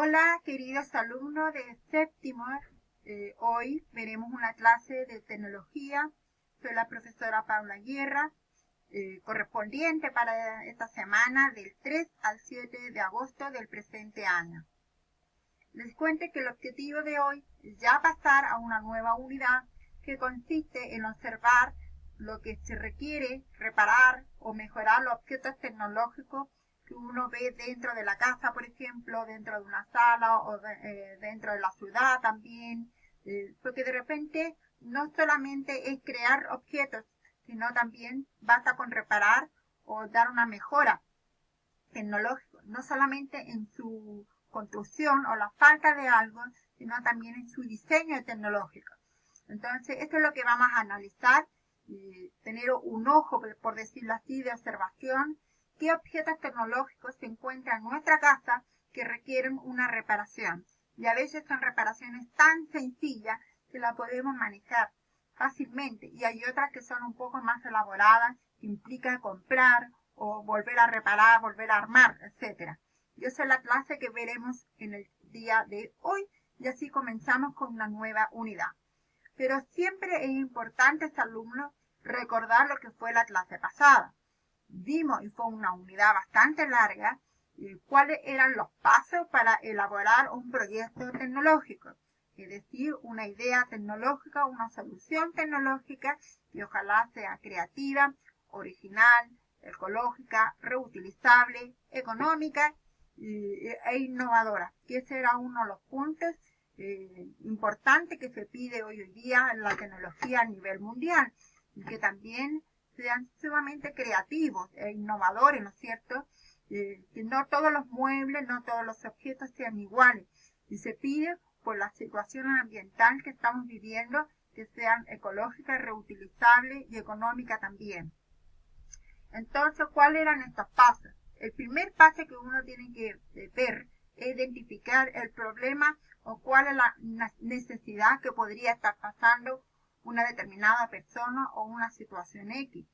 Hola, queridos alumnos de séptimo. Hoy veremos una clase de tecnología. Soy la profesora Paula Guerra, correspondiente para esta semana del 3 al 7 de agosto del presente año. Les cuento que el objetivo de hoy es ya pasar a una nueva unidad que consiste en observar lo que se requiere reparar o mejorar los objetos tecnológicos que uno ve dentro de la casa, por ejemplo, dentro de una sala o dentro de la ciudad también, porque de repente no solamente es crear objetos, sino también basta con reparar o dar una mejora tecnológica, no solamente en su construcción o la falta de algo, sino también en su diseño tecnológico. Entonces, esto es lo que vamos a analizar, tener un ojo, por decirlo así, de observación, qué objetos tecnológicos se encuentran en nuestra casa que requieren una reparación. Y a veces son reparaciones tan sencillas que la podemos manejar fácilmente. Y hay otras que son un poco más elaboradas, que implica comprar o volver a reparar, volver a armar, etc. Y esa es la clase que veremos en el día de hoy. Y así comenzamos con una nueva unidad. Pero siempre es importante, alumnos, recordar lo que fue la clase pasada. Vimos, y fue una unidad bastante larga, cuáles eran los pasos para elaborar un proyecto tecnológico. Es decir, una idea tecnológica, una solución tecnológica que ojalá sea creativa, original, ecológica, reutilizable, económica e innovadora. Que ese era uno de los puntos importantes que se pide hoy en día en la tecnología a nivel mundial, y que también sean sumamente creativos e innovadores, ¿no es cierto? Que no todos los muebles, no todos los objetos sean iguales. Y se pide por la situación ambiental que estamos viviendo que sean ecológicas, reutilizables y económicas también. Entonces, ¿cuáles eran estos pasos? El primer paso que uno tiene que ver es identificar el problema o cuál es la necesidad que podría estar pasando una determinada persona o una situación X.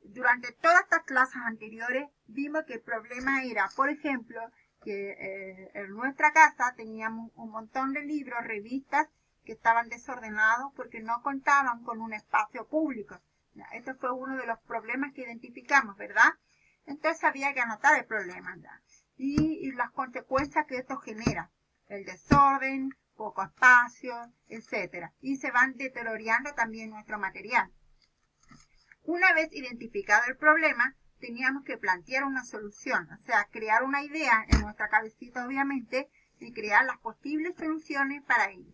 Durante todas estas clases anteriores vimos que el problema era, por ejemplo, que en nuestra casa teníamos un montón de libros, revistas que estaban desordenados porque no contaban con un espacio público. Este fue uno de los problemas que identificamos, ¿verdad? Entonces había que anotar el problema, ¿verdad? Y las consecuencias que esto genera, el desorden, poco espacio, etcétera. Y se van deteriorando también nuestro material. Una vez identificado el problema, teníamos que plantear una solución, o sea, crear una idea en nuestra cabecita, obviamente, y crear las posibles soluciones para ello.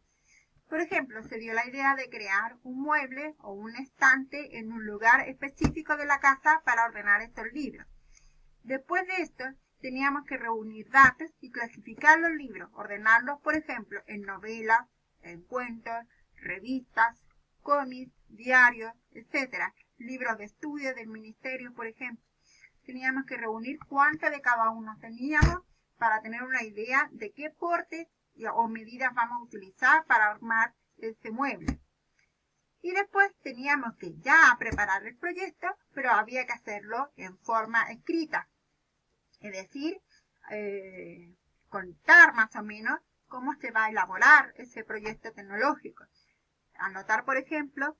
Por ejemplo, se dio la idea de crear un mueble o un estante en un lugar específico de la casa para ordenar estos libros. Después de esto, teníamos que reunir datos y clasificar los libros, ordenarlos, por ejemplo, en novelas, en cuentos, revistas, cómics, diarios, etc. Libros de estudio del ministerio, por ejemplo. Teníamos que reunir cuánto de cada uno teníamos para tener una idea de qué portes o medidas vamos a utilizar para armar este mueble. Y después teníamos que ya preparar el proyecto, pero había que hacerlo en forma escrita. Es decir, contar más o menos cómo se va a elaborar ese proyecto tecnológico. Anotar, por ejemplo,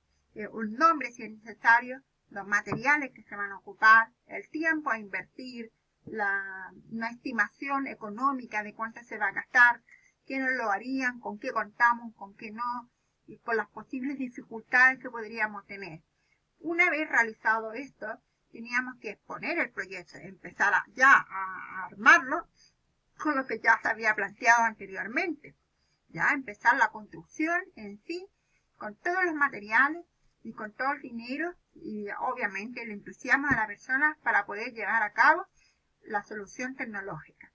un nombre si es necesario, los materiales que se van a ocupar, el tiempo a invertir, una estimación económica de cuánto se va a gastar, quiénes lo harían, con qué contamos, con qué no, y con las posibles dificultades que podríamos tener. Una vez realizado esto, teníamos que exponer el proyecto, empezar a armarlo con lo que ya se había planteado anteriormente. Ya empezar la construcción en sí, con todos los materiales y con todo el dinero y obviamente el entusiasmo de la persona para poder llevar a cabo la solución tecnológica.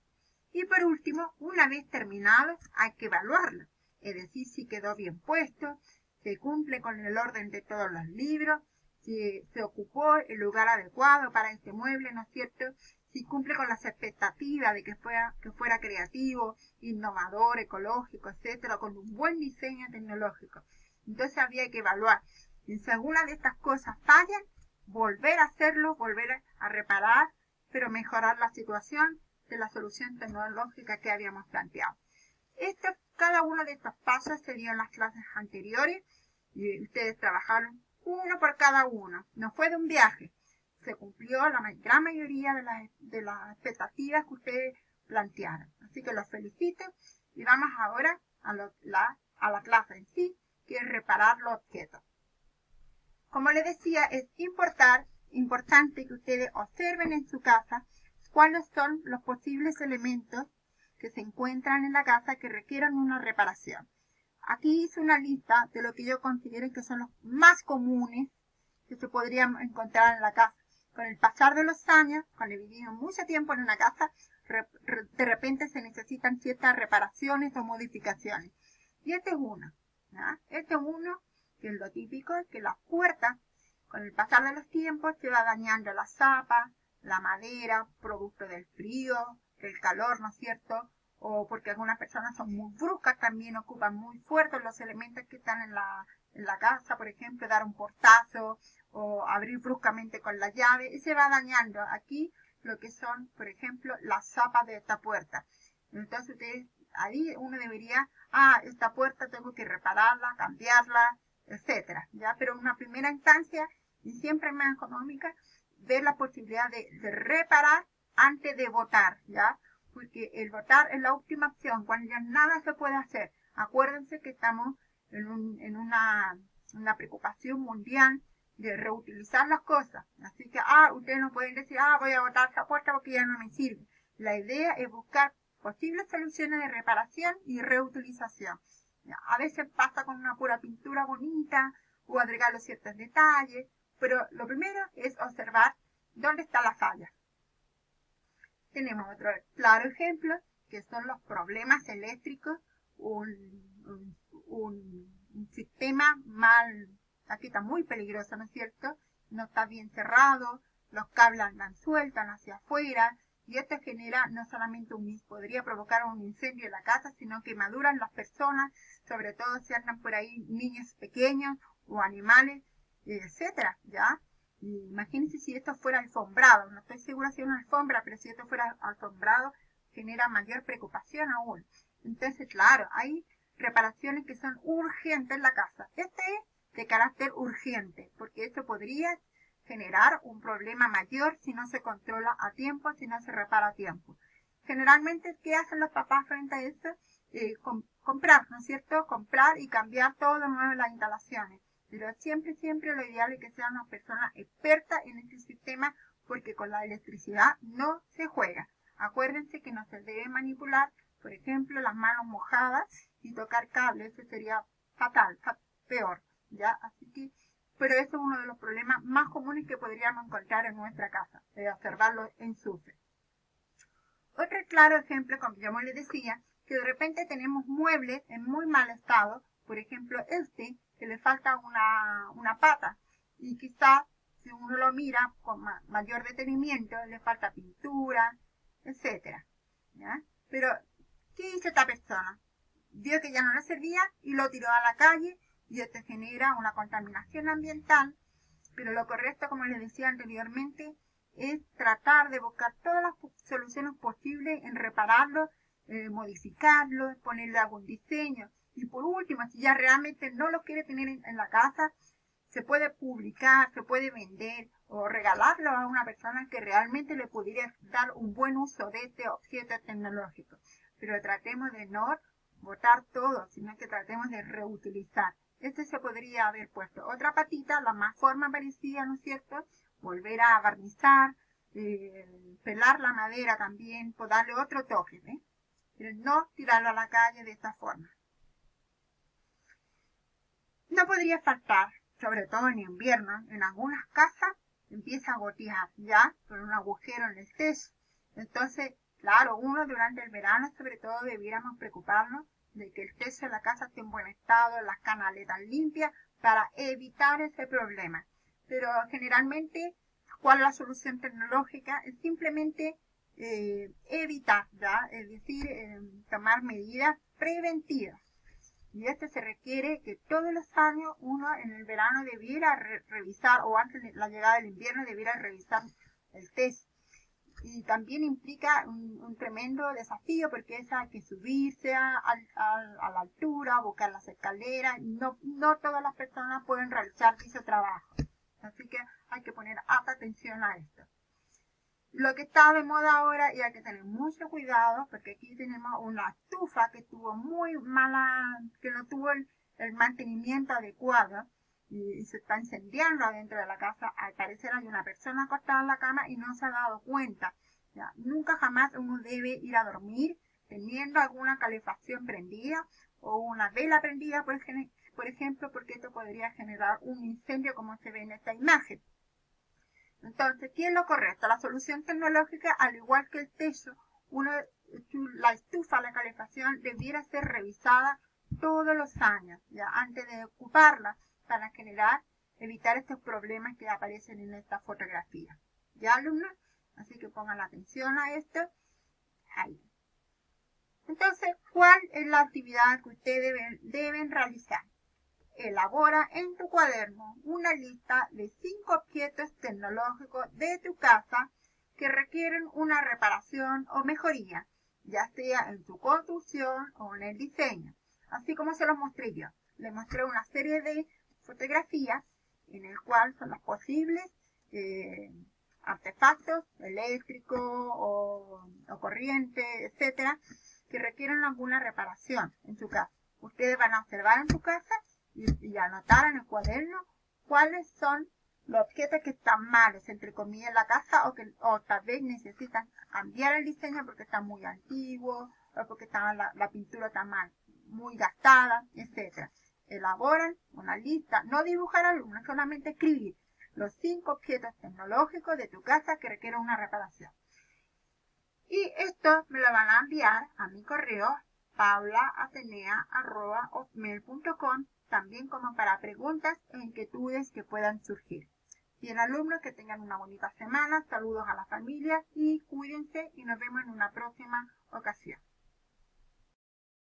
Y por último, una vez terminado, hay que evaluarlo, es decir, si quedó bien puesto, si cumple con el orden de todos los libros, si se ocupó el lugar adecuado para este mueble, ¿no es cierto? Si cumple con las expectativas de que fuera creativo, innovador, ecológico, etcétera, con un buen diseño tecnológico. Entonces había que evaluar. Y si alguna de estas cosas fallan, volver a hacerlo, volver a reparar, pero mejorar la situación de la solución tecnológica que habíamos planteado. Cada uno de estos pasos se dio en las clases anteriores y ustedes trabajaron uno por cada uno. No fue de un viaje. Se cumplió la gran mayoría de las expectativas que ustedes plantearon. Así que los felicito y vamos ahora a la clase en sí, que es reparar los objetos. Como les decía, es importante que ustedes observen en su casa cuáles son los posibles elementos que se encuentran en la casa que requieran una reparación. Aquí hice una lista de lo que yo considero que son los más comunes que se podrían encontrar en la casa. Con el pasar de los años, cuando vivimos mucho tiempo en una casa, de repente se necesitan ciertas reparaciones o modificaciones. Y este es uno. ¿Ya? Este es uno que es lo típico, que las puertas, con el pasar de los tiempos, se va dañando la zapa, la madera, producto del frío, del calor, ¿no es cierto? O porque algunas personas son muy bruscas, también ocupan muy fuertes los elementos que están en la casa, por ejemplo, dar un portazo o abrir bruscamente con la llave, y se va dañando aquí lo que son, por ejemplo, las zapas de esta puerta. Entonces ustedes, ahí uno debería, esta puerta tengo que repararla, cambiarla, etcétera, ¿ya? Pero en una primera instancia, y siempre más económica, ver la posibilidad de reparar antes de botar, ¿ya? Porque el botar es la última opción, cuando ya nada se puede hacer. Acuérdense que estamos en una preocupación mundial de reutilizar las cosas. Así que, ustedes no pueden decir, voy a botar esa puerta porque ya no me sirve. La idea es buscar posibles soluciones de reparación y reutilización. A veces pasa con una pura pintura bonita o agregarle ciertos detalles, pero lo primero es observar dónde está la falla. Tenemos otro claro ejemplo, que son los problemas eléctricos, un sistema mal, aquí está muy peligroso, ¿no es cierto? No está bien cerrado, los cables andan sueltos hacia afuera, y esto genera no solamente podría provocar un incendio en la casa, sino quemaduras en las personas, sobre todo si andan por ahí niños pequeños o animales, etcétera, ¿ya? Y imagínense si esto fuera alfombrado, no estoy segura si es una alfombra, pero si esto fuera alfombrado, genera mayor preocupación aún. Entonces, claro, hay reparaciones que son urgentes en la casa. Este es de carácter urgente, porque esto podría generar un problema mayor si no se controla a tiempo, si no se repara a tiempo. Generalmente, ¿qué hacen los papás frente a esto? Comprar, ¿no es cierto? Comprar y cambiar todo de nuevo las instalaciones. Pero siempre lo ideal es que sean una persona experta en este sistema, porque con la electricidad no se juega. Acuérdense que no se debe manipular, por ejemplo, las manos mojadas y tocar cables. Eso sería fatal, peor, ¿ya? Así que, pero eso es uno de los problemas más comunes que podríamos encontrar en nuestra casa, de observarlo en SUSE. Otro claro ejemplo, como yo les decía, que de repente tenemos muebles en muy mal estado, por ejemplo que le falta una pata, y quizás si uno lo mira con mayor detenimiento, le falta pintura, etcétera, ¿ya? Pero, ¿qué hizo esta persona? Vio que ya no le servía y lo tiró a la calle, y esto genera una contaminación ambiental, pero lo correcto, como les decía anteriormente, es tratar de buscar todas las soluciones posibles en repararlo, modificarlo, ponerle algún diseño. Y por último, si ya realmente no lo quiere tener en la casa, se puede publicar, se puede vender o regalarlo a una persona que realmente le pudiera dar un buen uso de este objeto tecnológico. Pero tratemos de no botar todo, sino que tratemos de reutilizar. Este se podría haber puesto otra patita, la más forma parecida, ¿no es cierto? Volver a barnizar, pelar la madera también, por darle otro toque, ¿eh? Pero no tirarlo a la calle de esta forma. No podría faltar, sobre todo en invierno, en algunas casas empieza a gotear, ya, por un agujero en el techo. Entonces, claro, uno durante el verano sobre todo debiéramos preocuparnos de que el techo de la casa esté en buen estado, las canaletas limpias, para evitar ese problema. Pero generalmente, ¿cuál es la solución tecnológica? Es simplemente evitar, ¿ya? Es decir, tomar medidas preventivas. Y esto se requiere que todos los años uno en el verano debiera revisar, o antes de la llegada del invierno debiera revisar el techo. y también implica un tremendo desafío porque hay que subirse a la altura, buscar las escaleras. No todas las personas pueden realizar dicho trabajo. Así que hay que poner alta atención a esto. Lo que está de moda ahora y hay que tener mucho cuidado porque aquí tenemos una estufa que tuvo muy mala, que no tuvo el mantenimiento adecuado y se está incendiando adentro de la casa. Al parecer hay una persona acostada en la cama y no se ha dado cuenta. Ya, nunca jamás uno debe ir a dormir teniendo alguna calefacción prendida o una vela prendida, por ejemplo, porque esto podría generar un incendio como se ve en esta imagen. Entonces, ¿qué es lo correcto? La solución tecnológica, al igual que el techo, la estufa, la calefacción, debiera ser revisada todos los años, ya antes de ocuparla, para evitar estos problemas que aparecen en esta fotografía. ¿Ya, alumnos? Así que pongan atención a esto. Ahí. Entonces, ¿cuál es la actividad que ustedes deben realizar? Elabora en tu cuaderno una lista de 5 objetos tecnológicos de tu casa que requieren una reparación o mejoría, ya sea en su construcción o en el diseño. Así como se los mostré yo. Les mostré una serie de fotografías en el cual son los posibles artefactos eléctricos o corriente, etcétera, que requieren alguna reparación en su casa. Ustedes van a observar en su casa y anotar en el cuaderno cuáles son los objetos que están malos, entre comillas, en la casa o tal vez necesitan cambiar el diseño porque están muy antiguos o porque la pintura está mal, muy gastada, etc. Elaboran una lista, no dibujar alumnos, solamente escribir los 5 objetos tecnológicos de tu casa que requieren una reparación. Y esto me lo van a enviar a mi correo paulaatenea@hotmail.com, también como para preguntas e inquietudes que puedan surgir. Bien, alumnos, que tengan una bonita semana, saludos a la familia y cuídense y nos vemos en una próxima ocasión.